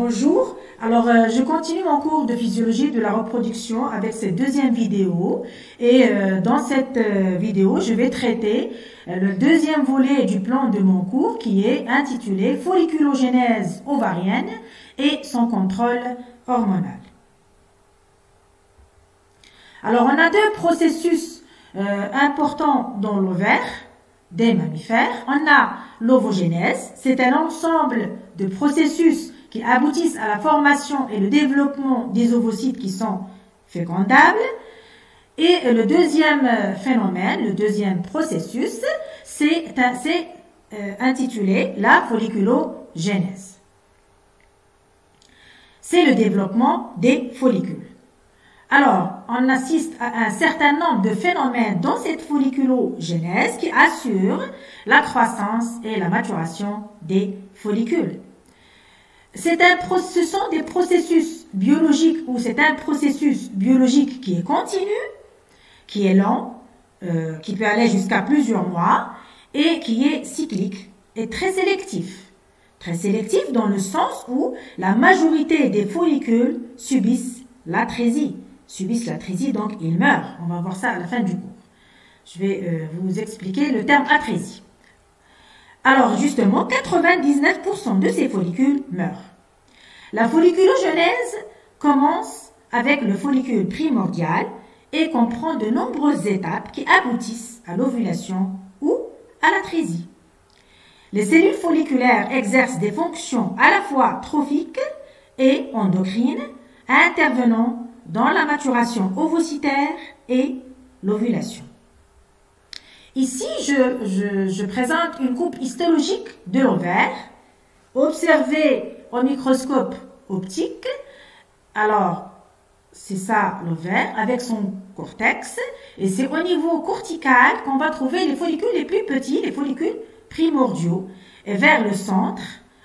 Bonjour, alors je continue mon cours de physiologie de la reproduction avec cette deuxième vidéo et dans cette vidéo je vais traiter le deuxième volet du plan de mon cours qui est intitulé folliculogénèse ovarienne et son contrôle hormonal. Alors on a deux processus importants dans l'ovaire des mammifères. On a l'ovogénèse, c'est un ensemble de processus qui aboutissent à la formation et le développement des ovocytes qui sont fécondables. Et le deuxième phénomène, le deuxième processus, c'est intitulé la folliculogénèse. C'est le développement des follicules. Alors, on assiste à un certain nombre de phénomènes dans cette folliculogénèse qui assurent la croissance et la maturation des follicules. Ce sont des processus biologiques ou c'est un processus biologique qui est continu, qui est lent, qui peut aller jusqu'à plusieurs mois et qui est cyclique et très sélectif. Très sélectif dans le sens où la majorité des follicules subissent l'atrésie. Donc ils meurent. On va voir ça à la fin du cours. Je vais vous expliquer le terme atrésie. Alors justement, 99% de ces follicules meurent. La folliculogénèse commence avec le follicule primordial et comprend de nombreuses étapes qui aboutissent à l'ovulation ou à l'atrésie. Les cellules folliculaires exercent des fonctions à la fois trophiques et endocrines, intervenant dans la maturation ovocytaire et l'ovulation. Ici, je présente une coupe histologique de l'ovaire, observée au microscope optique. Alors, c'est ça l'ovaire avec son cortex, et c'est au niveau cortical qu'on va trouver les follicules les plus petits, les follicules primordiaux. Et vers le centre,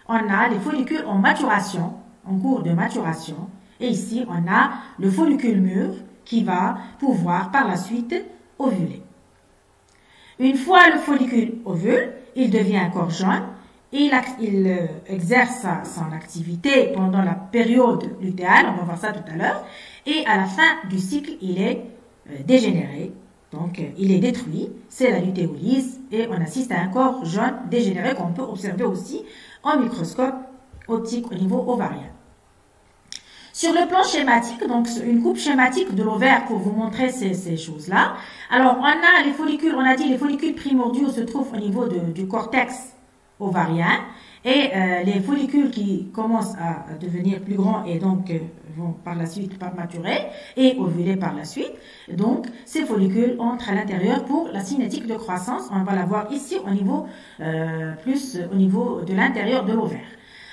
on a les follicules en maturation, en cours de maturation. Et ici, on a le follicule mûr qui va pouvoir par la suite ovuler. Une fois le follicule ovule, il devient un corps jaune. Il exerce son activité pendant la période lutéale, on va voir ça tout à l'heure. Et à la fin du cycle, il est dégénéré. Donc, il est détruit. C'est la lutéolyse. Et on assiste à un corps jaune dégénéré qu'on peut observer aussi en microscope optique au niveau ovarien. Sur le plan schématique, donc une coupe schématique de l'ovaire pour vous montrer ces choses-là. Alors, on a les follicules, on a dit les follicules primordiaux se trouvent au niveau du cortex ovarien et les follicules qui commencent à devenir plus grands et donc vont par la suite maturer et ovuler par la suite. Donc, ces follicules entrent à l'intérieur pour la cinétique de croissance. On va la voir ici au niveau, plus au niveau de l'intérieur de l'ovaire.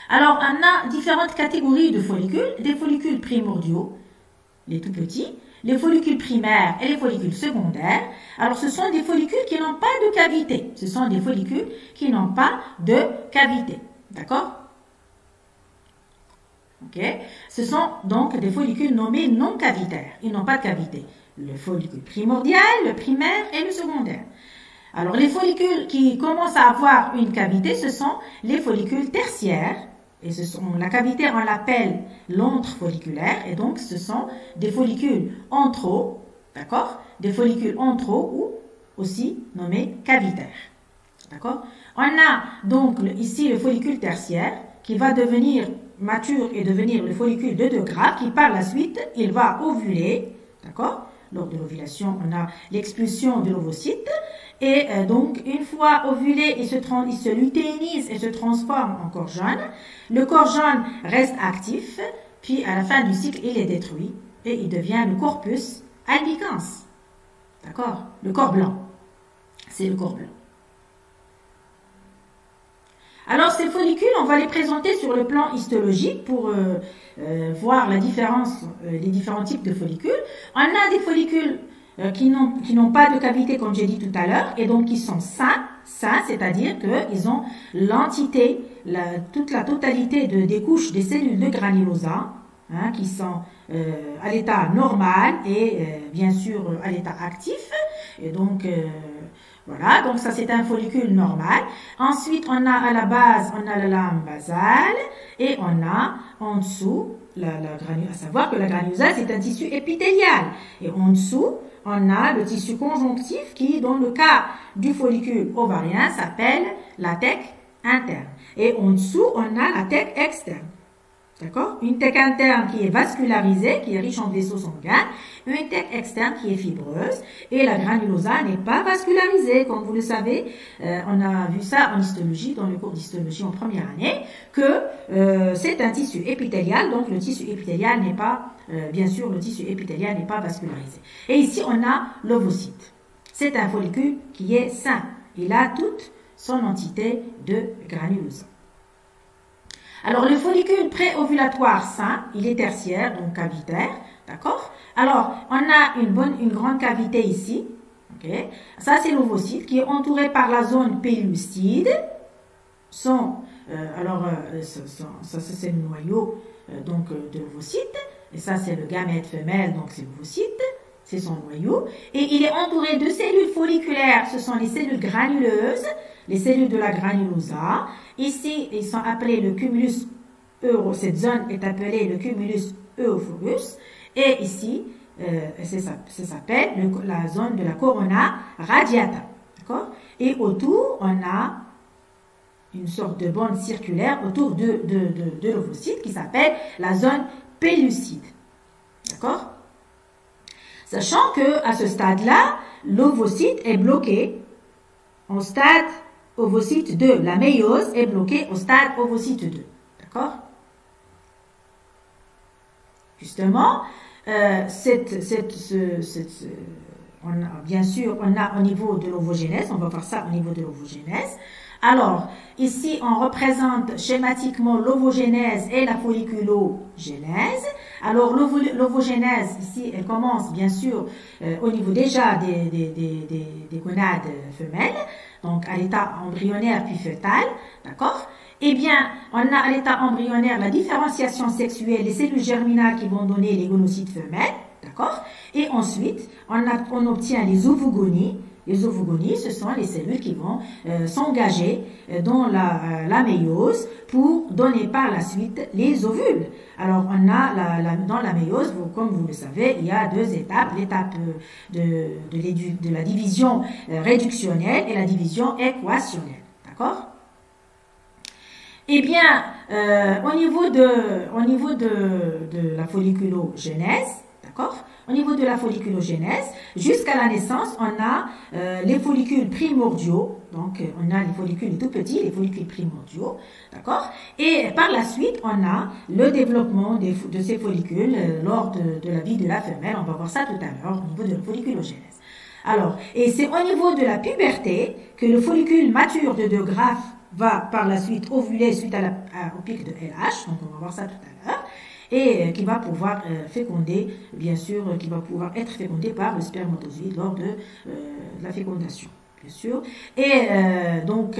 Alors, on a différentes catégories de follicules, des follicules primordiaux, les tout petits, les follicules primaires et les follicules secondaires. Alors, ce sont des follicules qui n'ont pas de cavité. Ce sont des follicules qui n'ont pas de cavité. D'accord? Ok? Ce sont donc des follicules nommés non cavitaires. Ils n'ont pas de cavité. Le follicule primordial, le primaire et le secondaire. Alors, les follicules qui commencent à avoir une cavité, ce sont les follicules tertiaires. Et la cavité, on l'appelle l'antre folliculaire. Et donc, ce sont des follicules antraux, d'accord? Des follicules antraux ou aussi nommés cavitaires. D'accord? On a donc ici le follicule tertiaire qui va devenir mature et devenir le follicule de De Graaf qui par la suite, il va ovuler. D'accord? Lors de l'ovulation, on a l'expulsion de l'ovocyte. Et donc, une fois ovulé, il se lutéinise et se transforme en corps jaune. Le corps jaune reste actif, puis à la fin du cycle, il est détruit et il devient le corpus albicans. D'accord? Le corps blanc. C'est le corps blanc. Alors, ces follicules, on va les présenter sur le plan histologique pour voir la différence, les différents types de follicules. On a des follicules qui n'ont pas de cavité, comme j'ai dit tout à l'heure, et donc qui sont sains, c'est-à-dire qu'ils ont l'entité, toute la totalité des couches des cellules de granulosa, hein, qui sont à l'état normal et bien sûr à l'état actif. Et donc, Voilà, donc ça c'est un follicule normal. Ensuite, on a à la base, on a la lame basale et on a en dessous la granule, à savoir que la granulosa c'est un tissu épithélial. Et en dessous, on a le tissu conjonctif qui, dans le cas du follicule ovarien, s'appelle la thèque interne. Et en dessous, on a la thèque externe. D'accord? Une thèque interne qui est vascularisée, qui est riche en vaisseaux sanguins, une thèque externe qui est fibreuse, et la granulosa n'est pas vascularisée, comme vous le savez. On a vu ça en histologie, dans le cours d'histologie en première année, que c'est un tissu épithélial, donc le tissu épithélial n'est pas, bien sûr, le tissu épithélial n'est pas vascularisé. Et ici, on a l'ovocyte. C'est un follicule qui est sain. Il a toute son entité de granulosa. Alors, le follicule préovulatoire sain, il est tertiaire, donc cavitaire, d'accord? Alors, on a une grande cavité ici, ok? Ça, c'est l'ovocyte qui est entouré par la zone pellucide. Ça, c'est le noyau de l'ovocyte. Et ça, c'est le gamète femelle, donc c'est l'ovocyte. C'est son noyau. Et il est entouré de cellules folliculaires. Ce sont les cellules granuleuses, les cellules de la granulosa. Ici, ils sont appelés le cumulus cette zone est appelée le cumulus euphorus. Et ici, ça s'appelle la zone de la corona radiata. D'accord? Et autour, on a une sorte de bande circulaire autour de l'ovocyte qui s'appelle la zone pellucide. D'accord? Sachant que à ce stade-là, l'ovocyte est bloqué au stade ovocyte 2. La méiose est bloquée au stade ovocyte 2. D'accord? Justement, bien sûr, on a au niveau de l'ovogénèse, on va voir ça au niveau de l'ovogénèse. Alors, ici, on représente schématiquement l'ovogénèse et la folliculogénèse. Alors, l'ovogénèse, ici, elle commence, bien sûr, au niveau déjà des gonades femelles, donc à l'état embryonnaire puis fœtal, d'accord? Eh bien, on a à l'état embryonnaire la différenciation sexuelle, les cellules germinales qui vont donner les gonocytes femelles, d'accord? Et ensuite, on obtient les ovogonies. Les ovogonies, ce sont les cellules qui vont s'engager dans la méiose pour donner par la suite les ovules. Alors, on a dans la méiose, comme vous le savez, il y a deux étapes, l'étape de la division réductionnelle et la division équationnelle. D'accord? Eh bien, au niveau de la folliculogénèse, d'accord? Au niveau de la folliculogénèse, jusqu'à la naissance, on a les follicules primordiaux. Donc, on a les follicules tout petits, les follicules primordiaux. D'accord? Et par la suite, on a le développement de ces follicules lors de la vie de la femelle. On va voir ça tout à l'heure au niveau de la folliculogénèse. Alors, et c'est au niveau de la puberté que le follicule mature de 2 graphes va par la suite ovuler suite au pic de LH. Donc, on va voir ça tout à l'heure. Et qui va pouvoir féconder, bien sûr, qui va pouvoir être fécondé par le spermatozoïde lors de la fécondation, bien sûr. Et donc,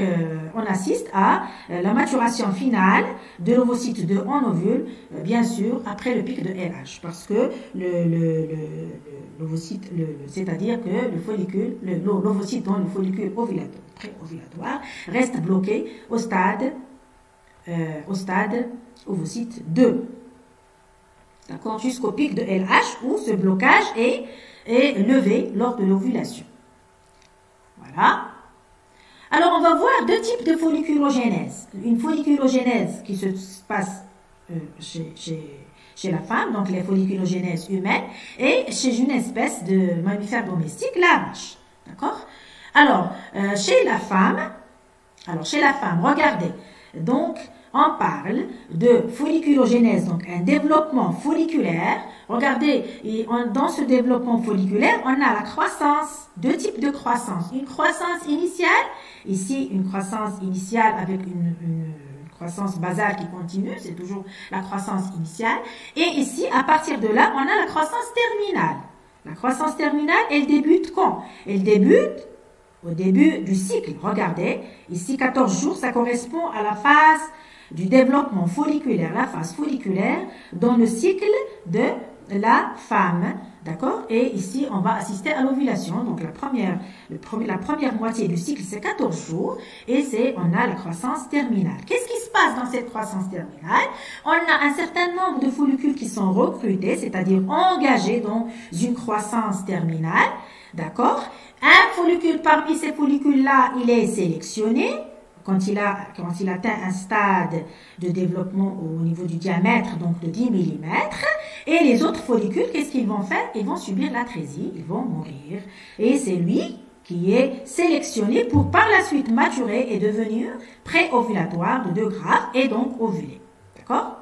on assiste à la maturation finale de l'ovocyte 2 en ovule, bien sûr, après le pic de LH, parce que l'ovocyte, c'est-à-dire que le follicule, l'ovocyte dans le follicule pré-ovulatoire reste bloqué au stade ovocyte 2. D'accord, jusqu'au pic de LH où ce blocage est levé lors de l'ovulation. Voilà. Alors, on va voir 2 types de folliculogénèse. Une folliculogénèse qui se passe chez la femme, donc les folliculogénèses humaines, et chez une espèce de mammifère domestique, la vache. D'accord? Alors, chez la femme, regardez. Donc, on parle de folliculogénèse, donc un développement folliculaire. Regardez, dans ce développement folliculaire, on a la croissance, 2 types de croissance. Une croissance initiale, ici une croissance initiale avec une croissance basale qui continue, c'est toujours la croissance initiale. Et ici, à partir de là, on a la croissance terminale. La croissance terminale, elle débute quand? Elle débute au début du cycle. Regardez, ici 14 jours, ça correspond à la phase du développement folliculaire, la phase folliculaire dans le cycle de la femme, d'accord? Et ici, on va assister à l'ovulation. Donc, la première moitié du cycle, c'est 14 jours. Et on a la croissance terminale. Qu'est-ce qui se passe dans cette croissance terminale? On a un certain nombre de follicules qui sont recrutés, c'est-à-dire engagés dans une croissance terminale. D'accord? Un follicule parmi ces follicules-là, il est sélectionné. Quand il atteint un stade de développement au niveau du diamètre, donc de 10 mm, et les autres follicules, qu'est-ce qu'ils vont faire? Ils vont subir l'atrésie, ils vont mourir. Et c'est lui qui est sélectionné pour par la suite maturer et devenir pré-ovulatoire de 2 grammes et donc ovuler. D'accord?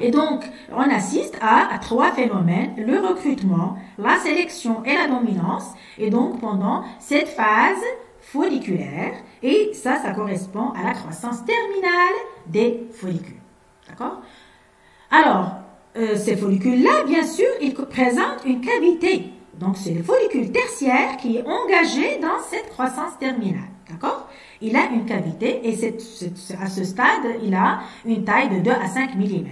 Et donc, on assiste à 3 phénomènes, le recrutement, la sélection et la dominance. Et donc, pendant cette phase folliculaire, et ça correspond à la croissance terminale des follicules. D'accord? Alors, ces follicules-là, bien sûr, ils présentent une cavité. Donc, c'est le follicule tertiaire qui est engagé dans cette croissance terminale. D'accord? Il a une cavité et à ce stade, il a une taille de 2 à 5 mm.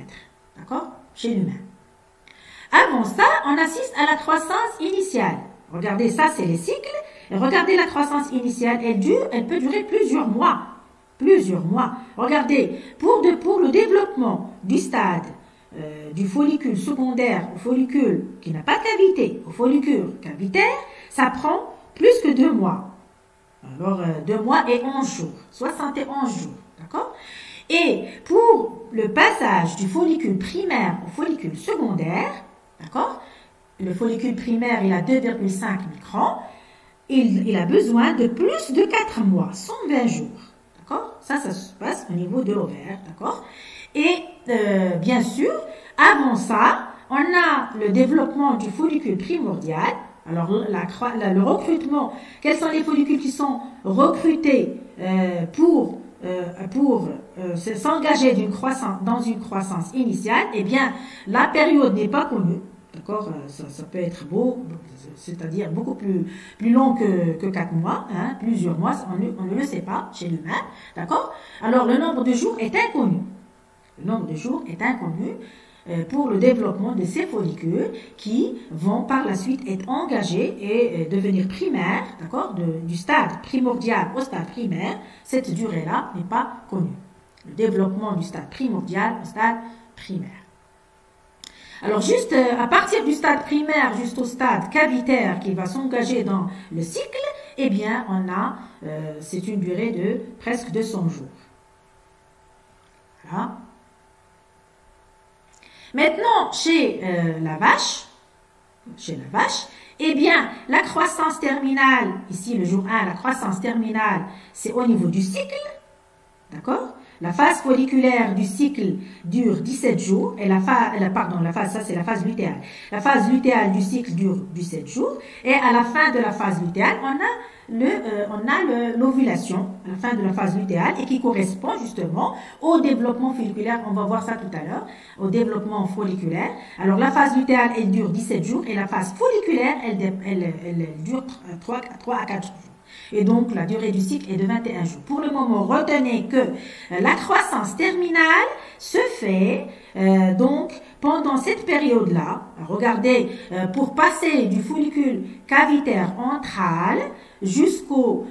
D'accord? Chez l'humain. Avant ça, on assiste à la croissance initiale. Regardez, ça, c'est les cycles. Et regardez la croissance initiale, elle peut durer plusieurs mois. Plusieurs mois. Regardez, pour le développement du stade du follicule secondaire au follicule qui n'a pas de cavité, au follicule cavitaire, ça prend plus que 2 mois. Alors, 2 mois et 11 jours. 71 jours. D'accord? Et pour le passage du follicule primaire au follicule secondaire, d'accord? Le follicule primaire, il a 2,5 microns. Il a besoin de plus de 4 mois, 120 jours. D'accord? Ça se passe au niveau de l'ovaire. D'accord? Et bien sûr, avant ça, on a le développement du follicule primordial. Alors, le recrutement, quels sont les follicules qui sont recrutés pour s'engager dans une croissance initiale? Eh bien, la période n'est pas connue. D'accord? Ça peut être c'est-à-dire beaucoup plus long que 4 mois, hein, plusieurs mois, on ne le sait pas chez l'humain. D'accord? Alors, le nombre de jours est inconnu. Le nombre de jours est inconnu pour le développement de ces follicules qui vont par la suite être engagés et devenir primaires, d'accord? Du stade primordial au stade primaire, cette durée-là n'est pas connue. Le développement du stade primordial au stade primaire. Alors, juste à partir du stade primaire jusqu'au stade cavitaire qui va s'engager dans le cycle, eh bien, c'est une durée de presque 200 jours. Voilà. Maintenant, chez la vache, eh bien, la croissance terminale, ici le jour 1, la croissance terminale, c'est au niveau du cycle, d'accord? La phase folliculaire du cycle dure 17 jours, et ça c'est la phase lutéale. La phase lutéale du cycle dure 17 jours, et à la fin de la phase lutéale, on a l'ovulation, à la fin de la phase lutéale, et qui correspond justement au développement folliculaire. On va voir ça tout à l'heure, au développement folliculaire. Alors la phase lutéale, elle dure 17 jours, et la phase folliculaire, elle dure 3 à 4 jours. Et donc, la durée du cycle est de 21 jours. Pour le moment, retenez que la croissance terminale se fait donc pendant cette période-là. Regardez, pour passer du follicule cavitaire antral jusqu'au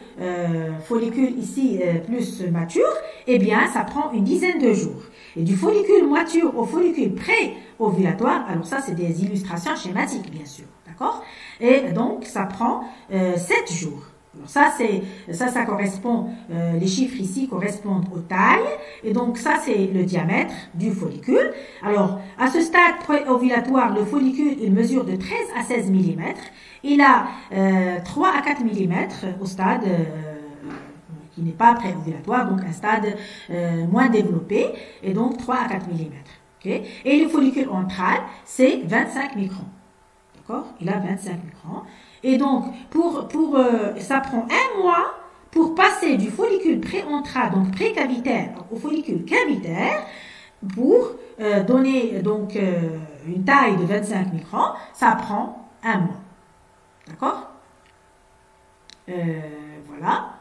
follicule ici plus mature, eh bien, ça prend une dizaine de jours. Et du follicule mature au follicule pré-ovulatoire, alors ça, c'est des illustrations schématiques, bien sûr. D'accord? Et donc, ça prend 7 jours. Alors ça correspond, les chiffres ici correspondent aux tailles, et donc ça c'est le diamètre du follicule. Alors, à ce stade pré-ovulatoire, le follicule, il mesure de 13 à 16 mm, il a 3 à 4 mm au stade qui n'est pas pré-ovulatoire, donc un stade moins développé, et donc 3 à 4 mm. Okay? Et le follicule antral, c'est 25 microns. D'accord? Il a 25 microns. Et donc, ça prend 1 mois pour passer du follicule pré-antral, donc pré-cavitaire, au follicule cavitaire, pour donner donc une taille de 25 microns. Ça prend 1 mois. D'accord? Voilà.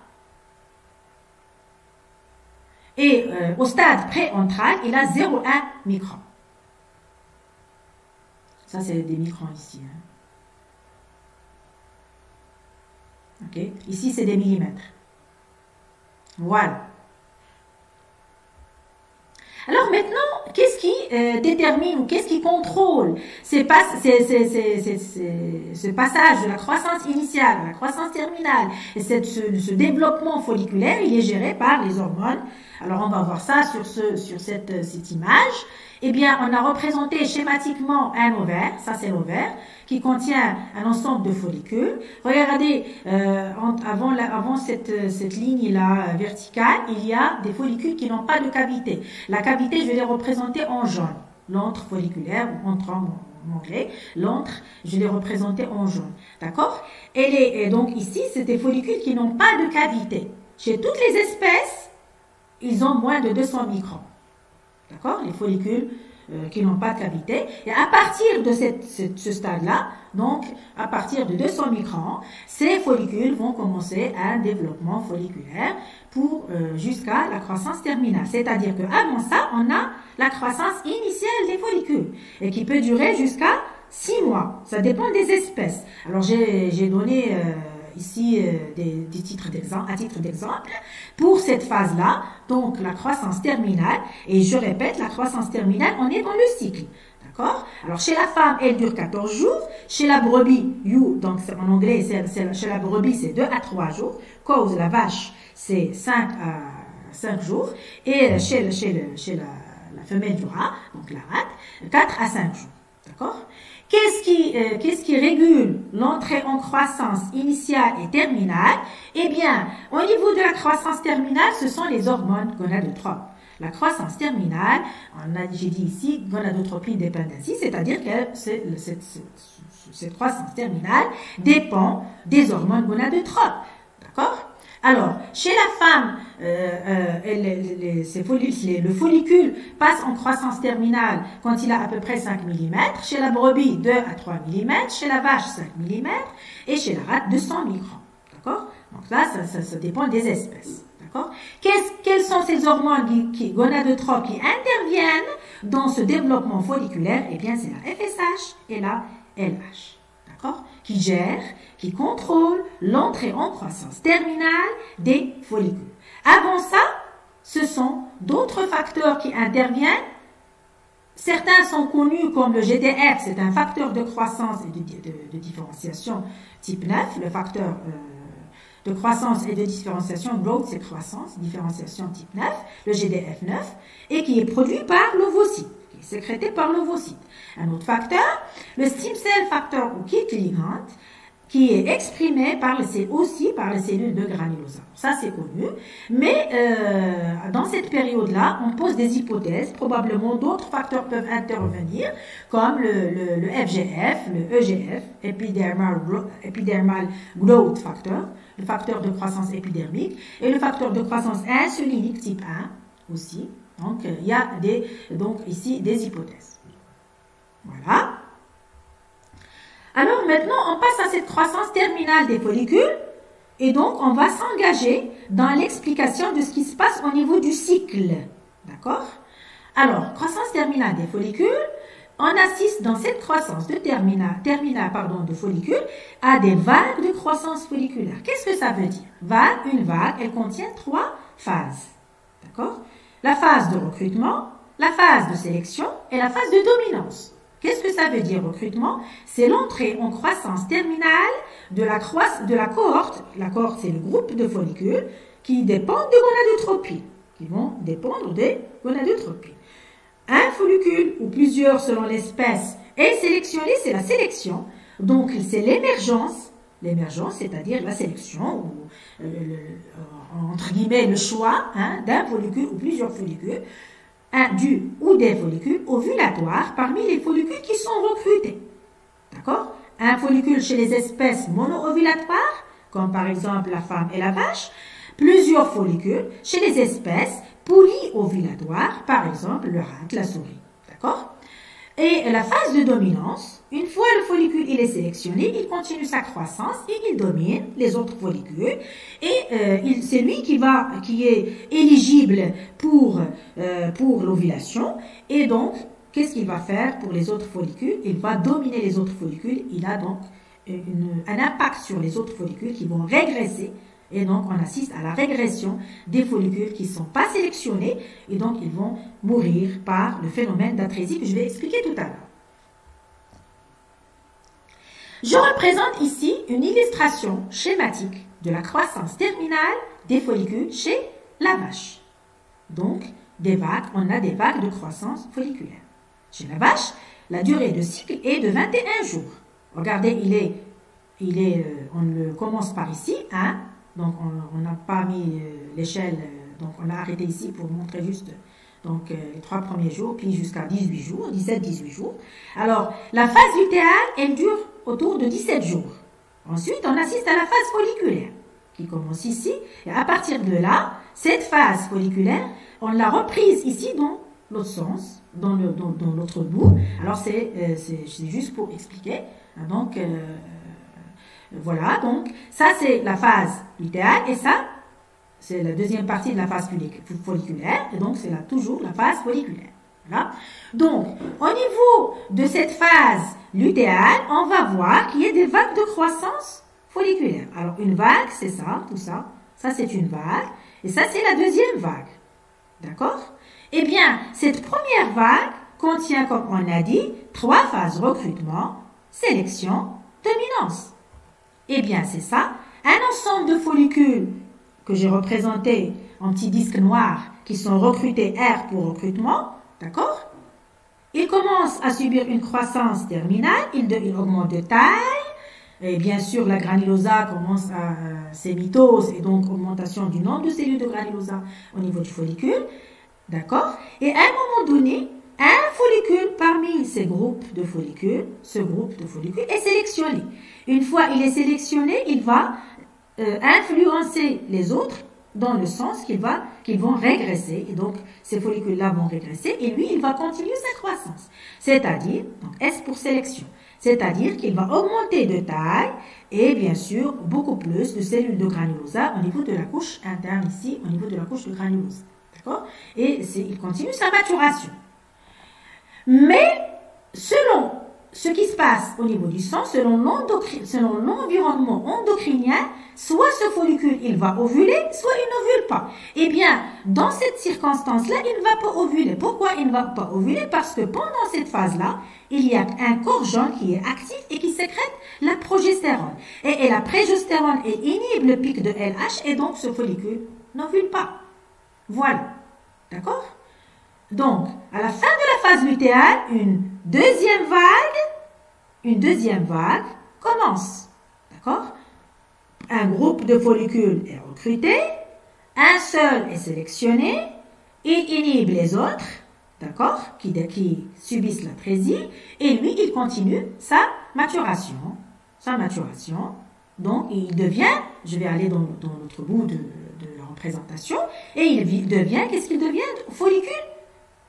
Et au stade pré-antral, il a 0,1 micron. Ça, c'est des microns ici. Hein. Ok. Ici, c'est des millimètres. Voilà. Alors maintenant, qu'est-ce qui détermine ou qu'est-ce qui contrôle ce passage de la croissance initiale à la croissance terminale et ce développement folliculaire, il est géré par les hormones. Alors on va voir ça sur cette image. Eh bien, on a représenté schématiquement un ovaire, ça c'est l'ovaire, qui contient un ensemble de follicules. Regardez, avant cette ligne-là verticale, il y a des follicules qui n'ont pas de cavité. La cavité, je vais les représenter en jaune. L'antre folliculaire, ou antre en anglais, l'antre, je vais les représenter en jaune. D'accord? Et donc ici, c'est des follicules qui n'ont pas de cavité. Chez toutes les espèces, ils ont moins de 200 microns. D'accord? Les follicules qui n'ont pas de cavité. Et à partir de ce stade-là, donc à partir de 200 microns, ces follicules vont commencer un développement folliculaire jusqu'à la croissance terminale. C'est-à-dire qu'avant ça, on a la croissance initiale des follicules et qui peut durer jusqu'à 6 mois. Ça dépend des espèces. Alors j'ai donné ici des titres d'exemple, à titre d'exemple, pour cette phase-là, donc la croissance terminale, et je répète, la croissance terminale, on est dans le cycle, d'accord? Alors chez la femme, elle dure 14 jours, chez la brebis, donc en anglais, chez la brebis, c'est 2 à 3 jours, cause la vache, c'est 5 à 5 jours, et chez la femelle du rat, donc la rate, 4 à 5 jours, d'accord? Qu'est-ce qui régule l'entrée en croissance initiale et terminale? Eh bien, au niveau de la croissance terminale, ce sont les hormones gonadotropes. La croissance terminale, j'ai dit ici, gonadotropie dependency, c'est-à-dire que cette croissance terminale dépend des hormones gonadotropes. D'accord? Alors, chez la femme, le follicule passe en croissance terminale quand il a à peu près 5 mm, chez la brebis 2 à 3 mm, chez la vache 5 mm et chez la rate 200 microns. D'accord? Donc là, ça dépend des espèces. D'accord? Quelles sont ces hormones gonadotropes qui interviennent dans ce développement folliculaire? Eh bien, c'est la FSH et la LH. D'accord? Qui gère, qui contrôle l'entrée en croissance terminale des follicules. Avant ça, ce sont d'autres facteurs qui interviennent. Certains sont connus comme le GDF, c'est un facteur de croissance et de différenciation type 9, le facteur de croissance et de différenciation, growth c'est croissance, différenciation type 9, le GDF9, et qui est produit par l'ovocyte, qui est sécrété par l'ovocyte. Un autre facteur, le stem cell factor ou KIT ligand, qui est exprimé aussi par les cellules de granulosome. Ça, c'est connu. Mais dans cette période-là, on pose des hypothèses. Probablement, d'autres facteurs peuvent intervenir, comme le FGF, le EGF, Epidermal Growth Factor, le facteur de croissance épidermique, et le facteur de croissance insulinique type 1 aussi. Donc, il y a ici des hypothèses. Voilà. Alors maintenant, on passe à cette croissance terminale des follicules et donc on va s'engager dans l'explication de ce qui se passe au niveau du cycle. D'accord? Alors, croissance terminale des follicules, on assiste dans cette croissance de de follicules à des vagues de croissance folliculaire. Qu'est-ce que ça veut dire? Une vague, elle contient 3 phases. D'accord? La phase de recrutement, la phase de sélection et la phase de dominance. Qu'est-ce que ça veut dire recrutement? C'est l'entrée en croissance terminale de la cohorte. La cohorte, c'est le groupe de follicules qui dépendent de gonadotropies, qui vont dépendre des gonadotropies. Un follicule ou plusieurs selon l'espèce est sélectionné, c'est la sélection. Donc, c'est l'émergence. L'émergence, c'est-à-dire la sélection, ou entre guillemets le choix d'un follicule ou plusieurs follicules, ou des follicules ovulatoires parmi les follicules qui sont recrutés. D'accord? Un follicule chez les espèces mono-ovulatoires, comme par exemple la femme et la vache, plusieurs follicules chez les espèces polyovulatoires, par exemple le rat, la souris. D'accord? Et la phase de dominance, une fois le follicule il est sélectionné, il continue sa croissance et il domine les autres follicules. Et c'est lui qui est éligible pour l'ovulation et donc qu'est-ce qu'il va faire pour les autres follicules? Il va dominer les autres follicules. Il a donc un impact sur les autres follicules qui vont régresser. Et donc, on assiste à la régression des follicules qui ne sont pas sélectionnés. Et donc, ils vont mourir par le phénomène d'atrésie que je vais expliquer tout à l'heure. Je représente ici une illustration schématique de la croissance terminale des follicules chez la vache. Donc, des vagues, on a des vagues de croissance folliculaire. Chez la vache, la durée de cycle est de 21 jours. Regardez, on le commence par ici, 1. Donc, on n'a pas mis l'échelle, donc on l'a arrêté ici pour montrer juste donc, les 3 premiers jours, puis jusqu'à 18 jours, 17-18 jours. Alors, la phase lutéale, elle dure autour de 17 jours. Ensuite, on assiste à la phase folliculaire, qui commence ici. Et à partir de là, cette phase folliculaire, on l'a reprise ici dans l'autre sens, dans l'autre bout. Alors, c'est juste pour expliquer. Donc, voilà. Donc, ça, c'est la phase lutéale. Et ça, c'est la deuxième partie de la phase folliculaire. Et donc, c'est toujours la phase folliculaire. Voilà. Donc, au niveau de cette phase lutéale, on va voir qu'il y a des vagues de croissance folliculaire. Alors, une vague, c'est ça, tout ça. Ça, c'est une vague. Et ça, c'est la deuxième vague. D'accord? Eh bien, cette première vague contient, comme on a dit, 3 phases: recrutement, sélection, dominance. Eh bien, c'est ça. Un ensemble de follicules que j'ai représentés en petits disques noirs qui sont recrutés R pour recrutement. D'accord? Ils commencent à subir une croissance terminale. Ils augmentent de taille. Et bien sûr, la granulosa commence à ses mitoses et donc augmentation du nombre de cellules de granulosa au niveau du follicule. D'accord? Et à un moment donné, un follicule parmi ces groupes de follicules, ce groupe de follicules est sélectionné. Une fois il est sélectionné, il va influencer les autres dans le sens qu'ils vont régresser. Et donc, ces follicules-là vont régresser et lui, il va continuer sa croissance. C'est-à-dire, donc S pour sélection, c'est-à-dire qu'il va augmenter de taille et bien sûr, beaucoup plus de cellules de granulosa au niveau de la couche interne ici, au niveau de la couche de granulosa. D'accord? Et il continue sa maturation. Mais, selon ce qui se passe au niveau du sang, selon l'environnement endocrinien, soit ce follicule, il va ovuler, soit il n'ovule pas. Eh bien, dans cette circonstance-là, il ne va pas ovuler. Pourquoi il ne va pas ovuler? Parce que pendant cette phase-là, il y a un corps jaune qui est actif et qui sécrète la progestérone. Et la progestérone inhibe le pic de LH et donc ce follicule n'ovule pas. Voilà. D'accord? Donc, à la fin de la phase lutéale, une deuxième vague commence. D'accord? Un groupe de follicules est recruté, un seul est sélectionné, il inhibe les autres, d'accord, qui subissent l'atrésie, et lui, il continue sa maturation. Donc, il devient, je vais aller dans l'autre bout de la représentation, et il devient, qu'est-ce qu'il devient? Follicule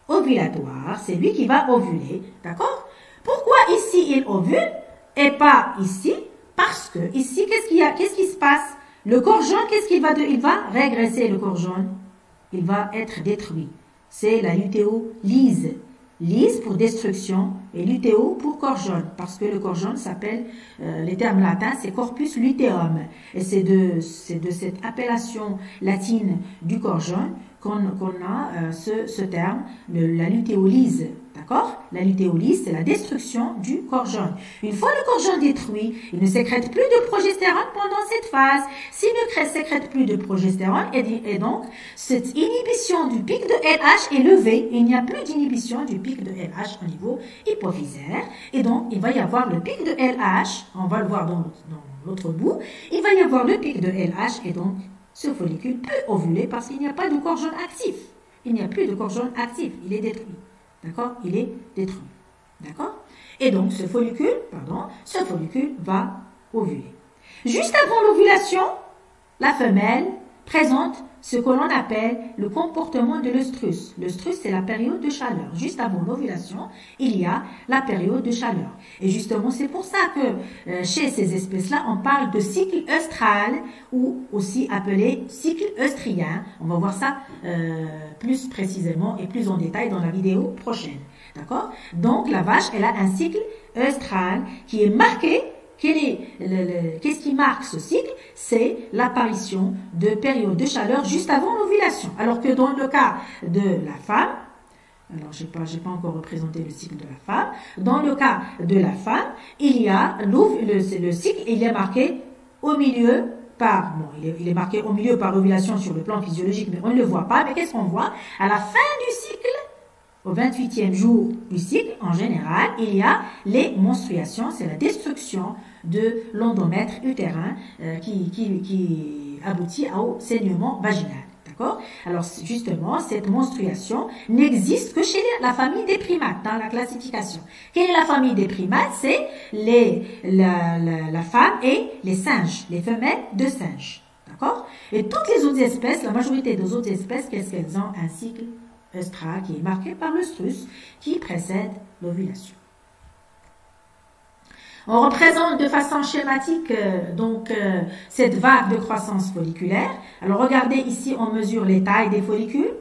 ovulatoire, c'est lui qui va ovuler, d'accord? Pourquoi ici il ovule et pas ici? Parce que ici, qu'est-ce qui se passe? Le corps jaune, il va régresser, le corps jaune. Il va être détruit. C'est la lutéolyse. Lyse pour destruction et lutéo pour corps jaune. Parce que le corps jaune s'appelle, les termes latins, c'est corpus luteum. Et c'est de cette appellation latine du corps jaune qu'on a ce terme, la lutéolyse. D'accord? La lutéolyse, c'est la destruction du corps jaune. Une fois le corps jaune détruit, il ne sécrète plus de progestérone pendant cette phase. S'il ne sécrète plus de progestérone, et donc cette inhibition du pic de LH est levée. Il n'y a plus d'inhibition du pic de LH au niveau hypophysaire. Et donc, il va y avoir le pic de LH, on va le voir dans l'autre bout, il va y avoir le pic de LH et donc ce follicule peut ovuler parce qu'il n'y a pas de corps jaune actif. Il n'y a plus de corps jaune actif, il est détruit. D'accord? Il est détruit. D'accord? Et donc, ce follicule va ovuler. Juste avant l'ovulation, la femelle présente ce que l'on appelle le comportement de l'œstrus. L'œstrus, c'est la période de chaleur. Juste avant l'ovulation, il y a la période de chaleur. Et justement, c'est pour ça que chez ces espèces-là, on parle de cycle œstral ou aussi appelé cycle œstrien. On va voir ça plus précisément et plus en détail dans la vidéo prochaine. D'accord? Donc, la vache, elle a un cycle œstral qui est marqué. Qu'est-ce qui marque ce cycle? C'est l'apparition de périodes de chaleur juste avant l'ovulation. Alors que dans le cas de la femme, alors j'ai pas encore représenté le cycle de la femme, dans le cas de la femme, il y a le cycle, il est marqué au milieu il est marqué au milieu par l'ovulation sur le plan physiologique, mais on ne le voit pas. Mais qu'est-ce qu'on voit? À la fin du cycle, au 28e jour du cycle, en général, il y a les menstruations, c'est la destruction de l'endomètre utérin qui aboutit au saignement vaginal. D'accord? Alors, justement, cette menstruation n'existe que chez la famille des primates, dans la classification. Quelle est la famille des primates? C'est la femme et les singes, les femelles de singes. D'accord? Et toutes les autres espèces, la majorité des autres espèces, qu'est-ce qu'elles ont? Un cycle œstral qui est marqué par le strus qui précède l'ovulation. On représente de façon schématique cette vague de croissance folliculaire. Alors regardez ici, on mesure les tailles des follicules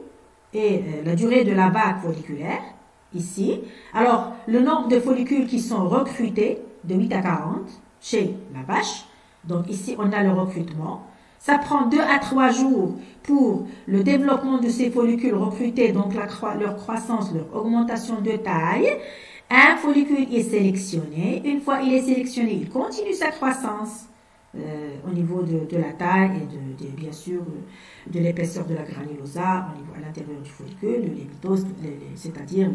et la durée de la vague folliculaire, ici. Alors, le nombre de follicules qui sont recrutés, de 8 à 40, chez la vache. Donc ici, on a le recrutement. Ça prend 2 à 3 jours pour le développement de ces follicules recrutés, donc leur croissance, leur augmentation de taille. Un follicule est sélectionné. Une fois il est sélectionné, il continue sa croissance au niveau de la taille et bien sûr de l'épaisseur de la granulosa au niveau à l'intérieur du follicule, de l'hémitose, c'est-à-dire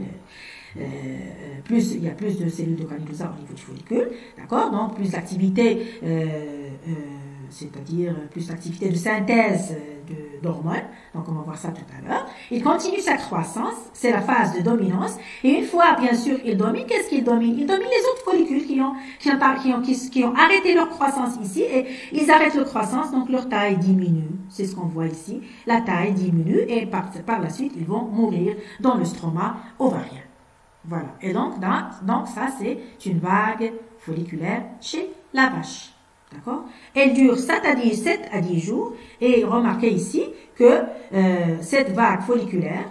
il y a plus de cellules de granulosa au niveau du follicule, d'accord? Donc plus d'activité, c'est-à-dire plus d'activité de synthèse d'hormones. Donc on va voir ça tout à l'heure. Il continue sa croissance, c'est la phase de dominance. Et une fois, bien sûr, il domine, qu'est-ce qu'il domine? Il domine les autres follicules qui ont arrêté leur croissance ici, et ils arrêtent leur croissance, donc leur taille diminue. C'est ce qu'on voit ici. La taille diminue et par la suite, ils vont mourir dans le stroma ovarien. Voilà. Et donc ça, c'est une vague folliculaire chez la vache. D'accord? Elle dure 7 à 10 jours. Et remarquez ici que cette vague folliculaire,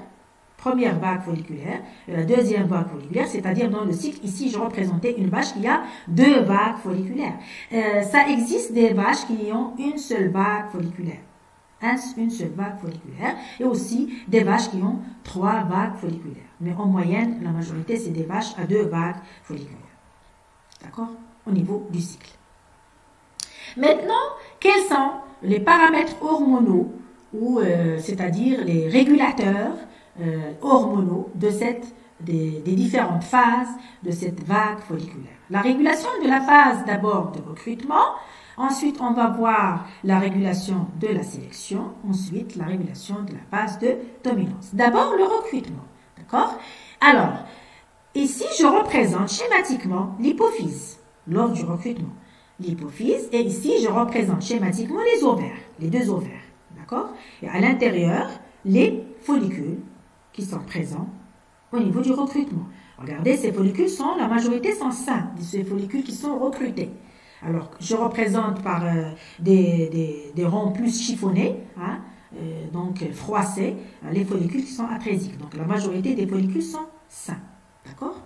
première vague folliculaire, la deuxième vague folliculaire, c'est-à-dire dans le cycle, ici je représentais une vache qui a 2 vagues folliculaires. Ça existe des vaches qui ont une seule vague folliculaire. Une seule vague folliculaire. Et aussi des vaches qui ont 3 vagues folliculaires. Mais en moyenne, la majorité, c'est des vaches à 2 vagues folliculaires. D'accord? Au niveau du cycle. Maintenant, quels sont les paramètres hormonaux, c'est-à-dire les régulateurs hormonaux des différentes phases de cette vague folliculaire? La régulation de la phase d'abord de recrutement, ensuite on va voir la régulation de la sélection, ensuite la régulation de la phase de dominance. D'abord le recrutement, d'accord? Alors, ici je représente schématiquement l'hypophyse lors du recrutement. L'hypophyse, et ici je représente schématiquement les ovaires, les 2 ovaires, d'accord? Et à l'intérieur, les follicules qui sont présents au niveau du recrutement. Regardez, ces follicules la majorité sont sains, ces follicules qui sont recrutés. Alors, je représente par des ronds plus chiffonnés, hein, donc froissés, les follicules qui sont atrésiques. Donc, la majorité des follicules sont sains, d'accord?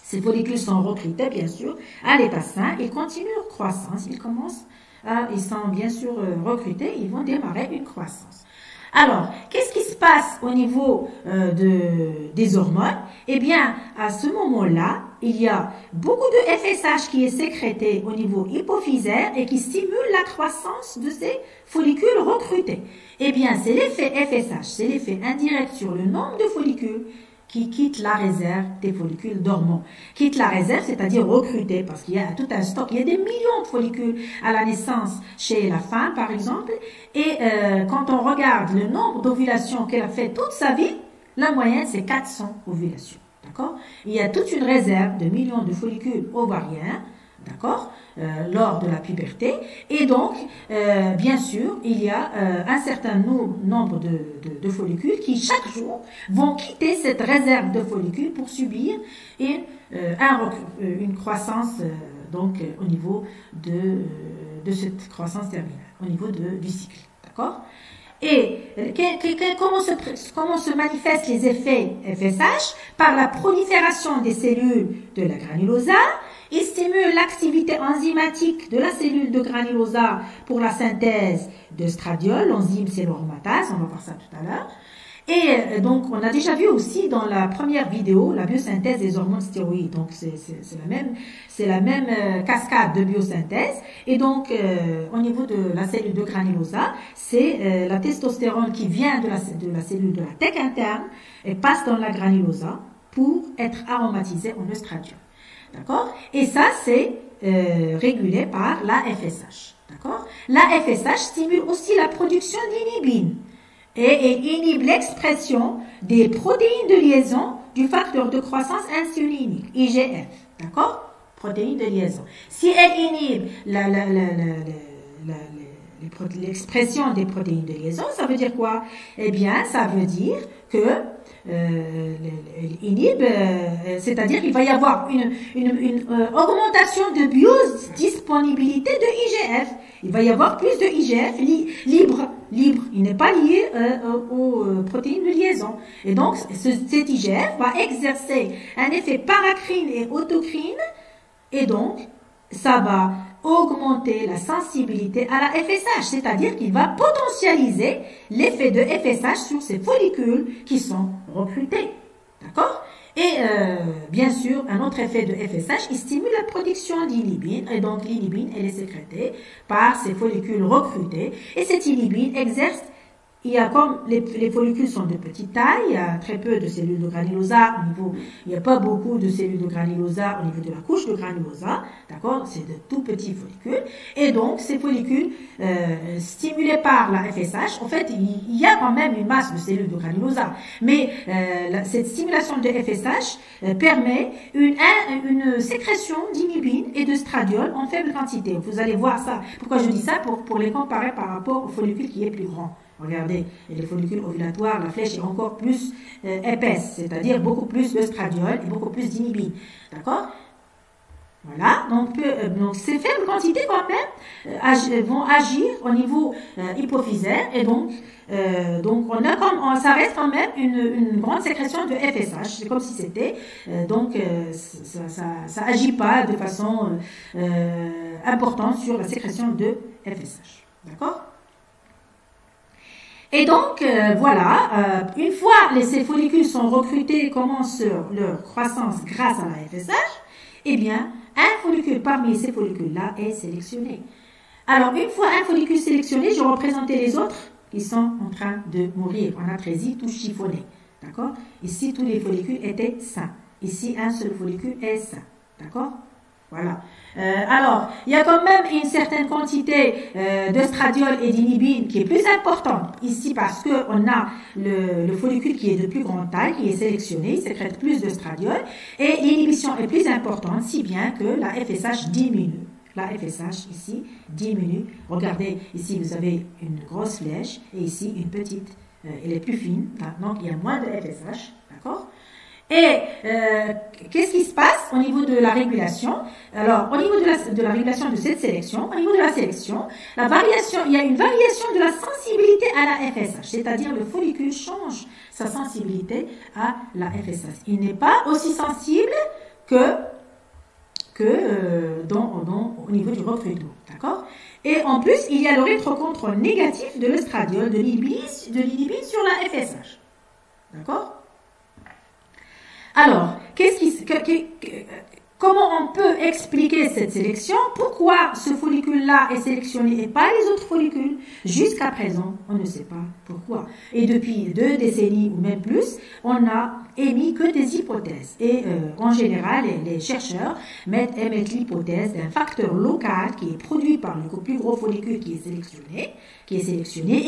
Ces follicules sont recrutés, bien sûr, à l'état sain. Ils continuent leur croissance. Ils sont bien sûr recrutés. Ils vont démarrer une croissance. Alors, qu'est-ce qui se passe au niveau des hormones? Eh bien, à ce moment-là, il y a beaucoup de FSH qui est sécrété au niveau hypophysaire et qui stimule la croissance de ces follicules recrutés. Eh bien, c'est l'effet FSH, c'est l'effet indirect sur le nombre de follicules qui quitte la réserve des follicules dormants. Quitte la réserve, c'est-à-dire recruter, parce qu'il y a tout un stock, il y a des millions de follicules à la naissance chez la femme, par exemple, et quand on regarde le nombre d'ovulations qu'elle a fait toute sa vie, la moyenne, c'est 400 ovulations. D'accord? Il y a toute une réserve de millions de follicules ovariens, d'accord, lors de la puberté. Et donc, bien sûr, il y a un certain nombre de follicules qui, chaque jour, vont quitter cette réserve de follicules pour subir une croissance au niveau de cette croissance terminale, au niveau du cycle. D'accord? Et comment se manifestent les effets FSH? Par la prolifération des cellules de la granulosa. Il stimule l'activité enzymatique de la cellule de granulosa pour la synthèse de stradiol. L'enzyme, c'est l'aromatase. On va voir ça tout à l'heure. Et donc, on a déjà vu aussi dans la première vidéo la biosynthèse des hormones stéroïdes. Donc, c'est la même cascade de biosynthèse. Et donc, au niveau de la cellule de granulosa, c'est la testostérone qui vient de la cellule de la thèque interne et passe dans la granulosa pour être aromatisée en estradiol. D'accord? Et ça, c'est régulé par la FSH. D'accord? La FSH stimule aussi la production d'inhibine et inhibe l'expression des protéines de liaison du facteur de croissance insulinique, IGF. D'accord? Protéines de liaison. Si elle inhibe l'expression des protéines de liaison, ça veut dire quoi? Eh bien, ça veut dire que inhibe, c'est-à-dire qu'il va y avoir une augmentation de biodisponibilité de IGF. Il va y avoir plus de IGF libre. Il n'est pas lié aux protéines de liaison. Et donc, cet IGF va exercer un effet paracrine et autocrine. Et donc, ça va augmenter la sensibilité à la FSH, c'est-à-dire qu'il va potentialiser l'effet de FSH sur ces follicules qui sont recrutés. D'accord? Et bien sûr, un autre effet de FSH, il stimule la production d'inhibine, et donc l'inhibine, elle est sécrétée par ces follicules recrutés, et cette inhibine exerce, comme les follicules sont de petite taille, il y a très peu de cellules de granulosa il n'y a pas beaucoup de cellules de granulosa au niveau de la couche de granulosa, d'accord, c'est de tout petits follicules, et donc ces follicules stimulés par la FSH, en fait, il y a quand même une masse de cellules de granulosa, mais cette stimulation de FSH permet une sécrétion d'inhibine et de stradiol en faible quantité. Vous allez voir ça. Pourquoi je dis ça? Pour les comparer par rapport au follicule qui est plus grand. Regardez, les follicules ovulatoires, la flèche est encore plus épaisse, c'est-à-dire beaucoup plus de stradiol et beaucoup plus d'inhibine. D'accord? Voilà, donc ces faibles quantités quand même vont agir au niveau hypophysaire et donc ça reste quand même une grande sécrétion de FSH. C'est comme si c'était ça agit pas de façon importante sur la sécrétion de FSH. D'accord? Et donc, voilà, une fois ces follicules sont recrutés et commencent leur croissance grâce à la FSH, eh bien, un follicule parmi ces follicules-là est sélectionné. Alors, une fois un follicule sélectionné, je vais représenter les autres qui sont en train de mourir en atrésie, tout chiffonné. D'accord? Ici, tous les follicules étaient sains. Ici, un seul follicule est sain. D'accord? Voilà. Alors, il y a quand même une certaine quantité de stradiol et d'inhibine qui est plus importante ici parce qu'on a le follicule qui est de plus grande taille, qui est sélectionné, il sécrète plus de stradiol et l'inhibition est plus importante, si bien que la FSH diminue. La FSH ici diminue. Regardez, ici vous avez une grosse flèche et ici une petite, elle est plus fine, donc il y a moins de FSH, d'accord? Et qu'est-ce qui se passe au niveau de la régulation? Alors, au niveau de la régulation de cette sélection, au niveau de la sélection, il y a une variation de la sensibilité à la FSH, c'est-à-dire le follicule change sa sensibilité à la FSH. Il n'est pas aussi sensible au niveau du recrutement, d'accord? Et en plus, il y a le rétrocontrôle négatif de l'estradiol, de l'inhibine sur la FSH, d'accord? Alors, comment on peut expliquer cette sélection? Pourquoi ce follicule-là est sélectionné et pas les autres follicules? Jusqu'à présent, on ne sait pas pourquoi. Et depuis 2 décennies ou même plus, on n'a émis que des hypothèses. Et en général, les chercheurs émettent l'hypothèse d'un facteur local qui est produit par le plus gros follicule qui est sélectionné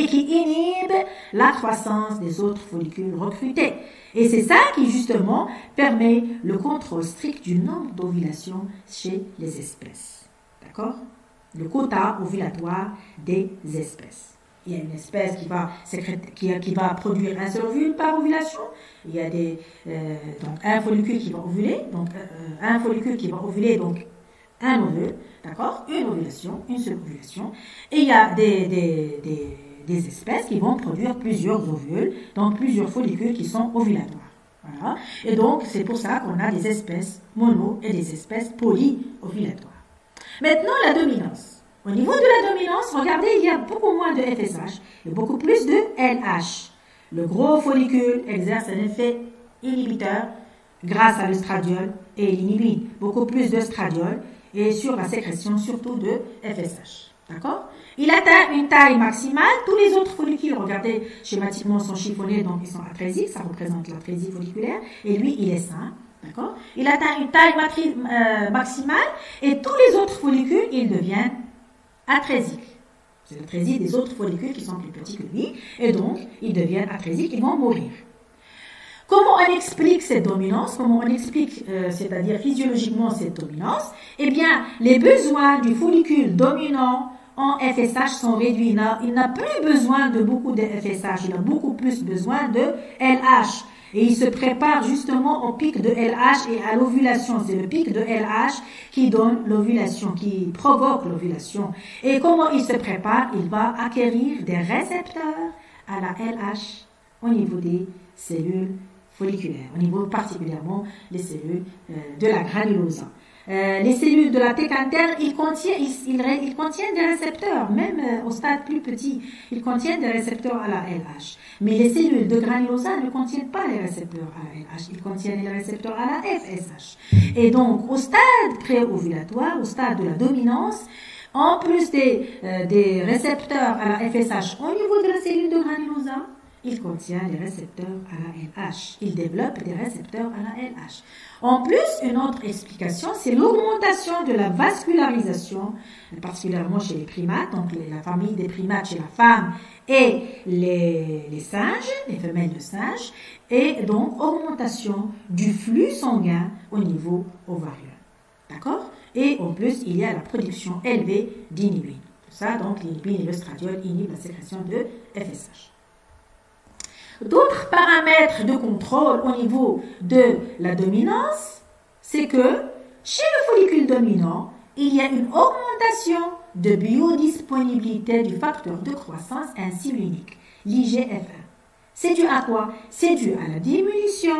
et qui inhibe la croissance des autres follicules recrutés. Et c'est ça qui, justement, permet le contrôle strict du nombre d'ovulations chez les espèces. D'accord? Le quota ovulatoire des espèces. Il y a une espèce qui va produire un seul ovule par ovulation. Il y a donc un follicule qui va ovuler, donc un follicule qui va ovuler, donc un ovule, d'accord? Une ovulation, une seule ovulation. Et il y a des des espèces qui vont produire plusieurs ovules, donc plusieurs follicules qui sont ovulatoires. Voilà. Et donc, c'est pour ça qu'on a des espèces mono et des espèces polyovulatoires. Maintenant, la dominance. Au niveau de la dominance, regardez, il y a beaucoup moins de FSH et beaucoup plus de LH. Le gros follicule exerce un effet inhibiteur grâce à l'estradiol et il inhibit beaucoup plus d'estradiol et sur la sécrétion surtout de FSH. D'accord? Il atteint une taille maximale. Tous les autres follicules, regardez, schématiquement, sont chiffonnés, donc ils sont atrésiques. Ça représente l'atrésie folliculaire. Et lui, il est sain. D'accord? Il atteint une taille maximale et tous les autres follicules, ils deviennent atrésiques. C'est l'atrésie des autres follicules qui sont plus petits que lui. Et donc, ils deviennent atrésiques, ils vont mourir. Comment on explique cette dominance? Comment on explique, c'est-à-dire physiologiquement cette dominance? Eh bien, les besoins du follicule dominant en FSH sont réduits. Il n'a plus besoin de beaucoup de FSH, il a beaucoup plus besoin de LH. Et il se prépare justement au pic de LH et à l'ovulation. C'est le pic de LH qui donne l'ovulation, qui provoque l'ovulation. Et comment il se prépare? Il va acquérir des récepteurs à la LH au niveau des cellules folliculaires, au niveau particulièrement des cellules de la granulosa. Les cellules de la tête interne, ils contiennent des récepteurs, même au stade plus petit, ils contiennent des récepteurs à la LH. Mais les cellules de granulosa ne contiennent pas les récepteurs à la LH, ils contiennent les récepteurs à la FSH. Et donc, au stade préovulatoire, au stade de la dominance, en plus des récepteurs à la FSH au niveau de la cellule de granulosa, il contient des récepteurs à la LH. Il développe des récepteurs à la LH. En plus, une autre explication, c'est l'augmentation de la vascularisation, particulièrement chez les primates, donc la famille des primates chez la femme et les singes, les femelles de singes, et donc augmentation du flux sanguin au niveau ovarien. D'accord? Et en plus, il y a la production élevée d'inhibine. Tout ça, donc l'inhibine et l'estradiol inhibent la sécrétion de FSH. D'autres paramètres de contrôle au niveau de la dominance, c'est que chez le follicule dominant, il y a une augmentation de biodisponibilité du facteur de croissance insulinique, l'IGF-1. C'est dû à quoi? C'est dû à la diminution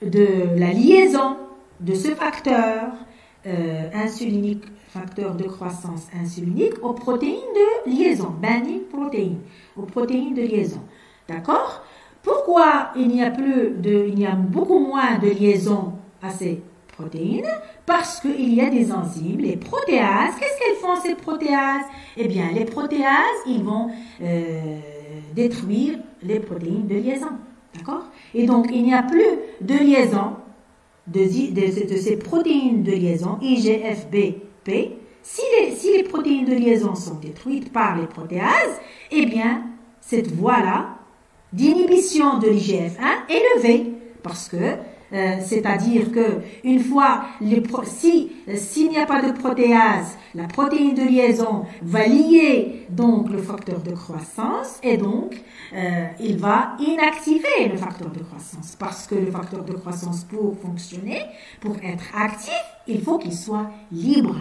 de la liaison de ce facteur insulinique, facteur de croissance insulinique, aux protéines de liaison, binding protein, aux protéines de liaison. D'accord? Pourquoi il y a beaucoup moins de liaison à ces protéines? Parce qu'il y a des enzymes, les protéases. Qu'est-ce qu'elles font ces protéases? Eh bien, les protéases, ils vont détruire les protéines de liaison. D'accord? Et donc, il n'y a plus de liaison de ces protéines de liaison, IGF-BP. Si les protéines de liaison sont détruites par les protéases, eh bien, cette voie-là d'inhibition de l'IGF-1 est levée parce que c'est-à-dire que une fois s'il n'y a pas de protéase, la protéine de liaison va lier donc le facteur de croissance et donc il va inactiver le facteur de croissance parce que le facteur de croissance pour fonctionner, pour être actif, il faut qu'il soit libre.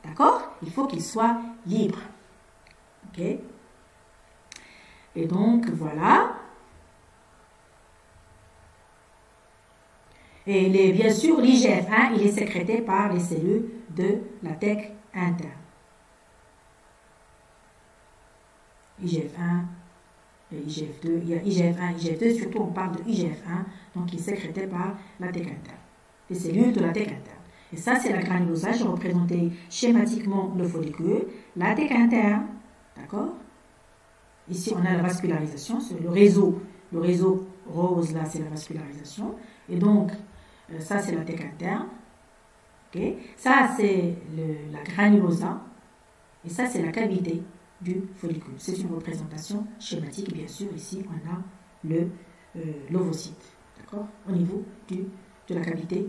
D'accord? Il faut qu'il soit libre. OK? Et donc voilà. Et bien sûr, l'IGF-1, il est sécrété par les cellules de la tête interne. IGF-1, IGF-2, il y a IGF-1, IGF-2, surtout on parle de IGF-1, donc il est sécrété par la tête interne, les cellules de la tête interne. Et ça, c'est la granulosa, j'ai représenté schématiquement le follicule, la tête interne, d'accord? Ici, on a la vascularisation, c'est le réseau rose, là, c'est la vascularisation. Et donc, ça, c'est la tête interne. Okay. Ça, c'est la granulosa. Et ça, c'est la cavité du follicule. C'est une représentation schématique. Bien sûr, ici, on a l'ovocyte. D'accord? Au niveau de la cavité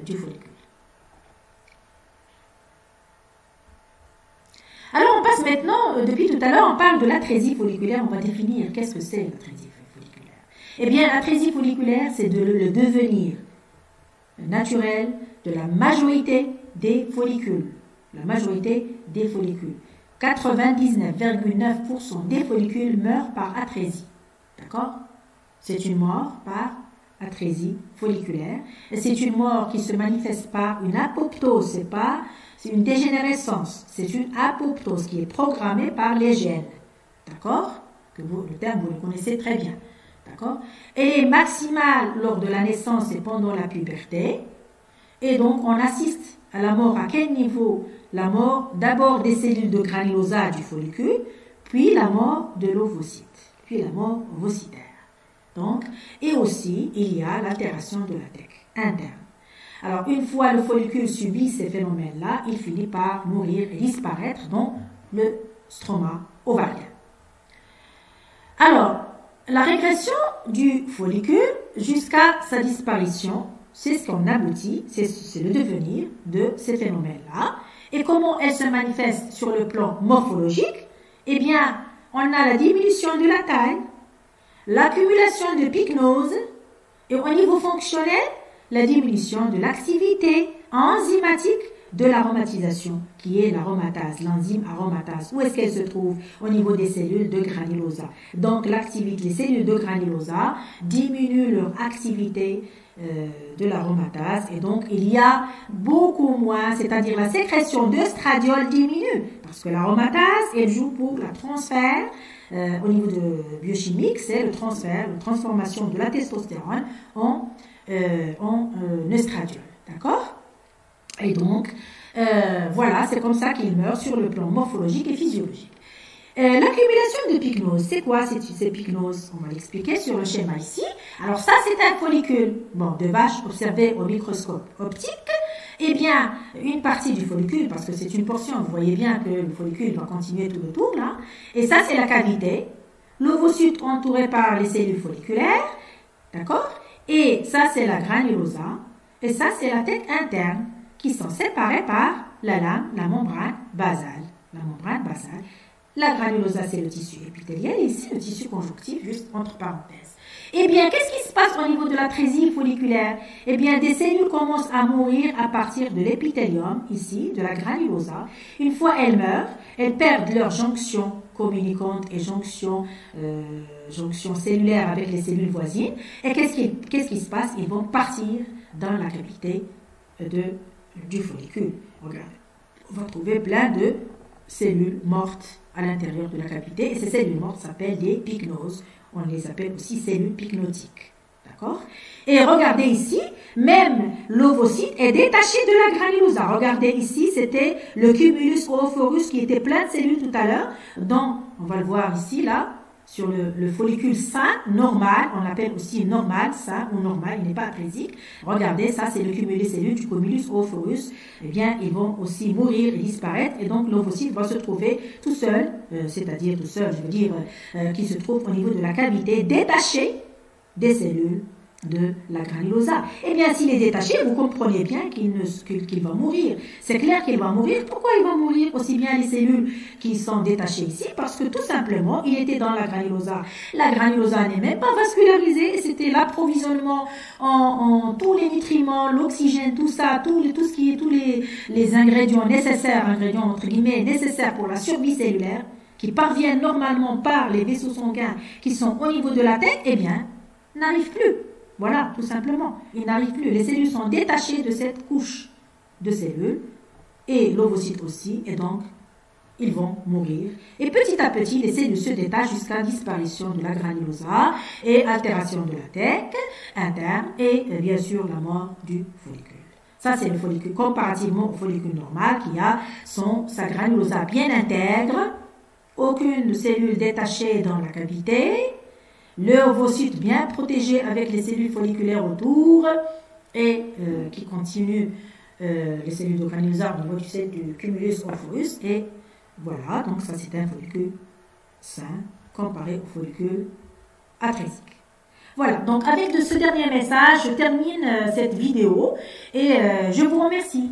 du follicule. Alors, on passe maintenant, depuis tout à l'heure, on parle de l'atrésie folliculaire. On va définir qu'est-ce que c'est l'atrésie folliculaire. Eh bien, l'atrésie folliculaire, c'est le devenir naturel de la majorité des follicules. La majorité des follicules. 99,9% des follicules meurent par atrésie. D'accord? C'est une mort par atrésie folliculaire. Et c'est une mort qui se manifeste par une apoptose. C'est une dégénérescence. C'est une apoptose qui est programmée par les gènes. D'accord? Le terme, vous le connaissez très bien. D'accord? Elle est maximale lors de la naissance et pendant la puberté. Et donc, on assiste à la mort à quel niveau? La mort d'abord des cellules de granulosa du follicule, puis la mort de l'ovocyte, puis la mort ovocitaire. Donc, et aussi, il y a l'altération de la tête interne. Alors, une fois le follicule subit ces phénomènes-là, il finit par mourir et disparaître dans le stroma ovarien. Alors, la régression du follicule jusqu'à sa disparition, c'est ce qu'on aboutit, c'est le devenir de ces phénomènes-là. Et comment elle se manifeste sur le plan morphologique? Eh bien, on a la diminution de la taille, l'accumulation de pycnose, et au niveau fonctionnel, la diminution de l'activité enzymatique de l'aromatisation, qui est l'aromatase, l'enzyme aromatase. Où est-ce qu'elle se trouve? Au niveau des cellules de granulosa. Donc, les cellules de granulosa diminuent leur activité de l'aromatase, et donc il y a beaucoup moins, c'est-à-dire la sécrétion d'œstradiol diminue, parce que l'aromatase, elle joue pour la transfert, au niveau de biochimique, c'est le transfert, la transformation de la testostérone en œstradiol. D'accord? Et donc, voilà, c'est comme ça qu'il meurt sur le plan morphologique et physiologique. L'accumulation de pycnose, c'est quoi ces pycnoses? On va l'expliquer sur le schéma ici. Alors ça, c'est un follicule de vache observé au microscope optique. Eh bien, une partie du follicule, parce que c'est une portion, vous voyez bien que le follicule va continuer tout le tour là. Et ça, c'est la cavité. L'ovocyte entouré par les cellules folliculaires. D'accord? Et ça, c'est la granulosa. Et ça, c'est la tête interne, qui sont séparées par la lame, la membrane basale. La membrane basale. La granulosa, c'est le tissu épithélial, et ici, le tissu conjonctif, juste entre parenthèses. Eh bien, qu'est-ce qui se passe au niveau de l'atrésie folliculaire? Eh bien, des cellules commencent à mourir à partir de l'épithélium, ici, de la granulosa. Une fois elles meurent, elles perdent leur jonction communicante et jonction cellulaire avec les cellules voisines. Et qu'est-ce qui se passe? Ils vont partir dans la cavité du follicule. Regardez, on va trouver plein de cellules mortes à l'intérieur de la cavité, et ces cellules mortes s'appellent des pycnoses. On les appelle aussi cellules pycnotiques. D'accord? Et regardez ici, même l'ovocyte est détaché de la granulosa. Regardez ici, c'était le cumulus oophorus qui était plein de cellules tout à l'heure. Donc, on va le voir ici, là, sur le follicule sain, normal, on l'appelle aussi normal, sain ou normal, il n'est pas atrésique. Regardez, ça c'est le cumulé cellules du cumulus oophorus. Eh bien, ils vont aussi mourir et disparaître, et donc l'ovocyte va se trouver tout seul, c'est-à-dire tout seul, je veux dire, qui se trouve au niveau de la cavité, détaché des cellules de la granulosa. Eh bien, s'il est détaché, vous comprenez bien qu'il va mourir. C'est clair qu'il va mourir. Pourquoi il va mourir aussi bien les cellules qui sont détachées ici? Parce que tout simplement, il était dans la granulosa. La granulosa n'est même pas vascularisée, et c'était l'approvisionnement en tous les nutriments, l'oxygène, tout ça, tous les ingrédients nécessaires, ingrédients entre guillemets nécessaires pour la survie cellulaire, qui parviennent normalement par les vaisseaux sanguins qui sont au niveau de la tête, eh bien, n'arrivent plus. Voilà, tout simplement. Ils n'arrivent plus. Les cellules sont détachées de cette couche de cellules, et l'ovocyte aussi, et donc, ils vont mourir. Et petit à petit, les cellules se détachent jusqu'à disparition de la granulosa et altération de la tête interne, et bien sûr la mort du follicule. Ça, c'est le follicule, comparativement au follicule normal qui a sa granulosa bien intègre, aucune cellule détachée dans la cavité, le ovocyte bien protégé avec les cellules folliculaires autour, et qui continue les cellules de granulosa au niveau du cumulus oophorus, et voilà, donc ça c'est un follicule sain comparé au follicule atrésique. Voilà, donc avec ce dernier message, je termine cette vidéo, et je vous remercie.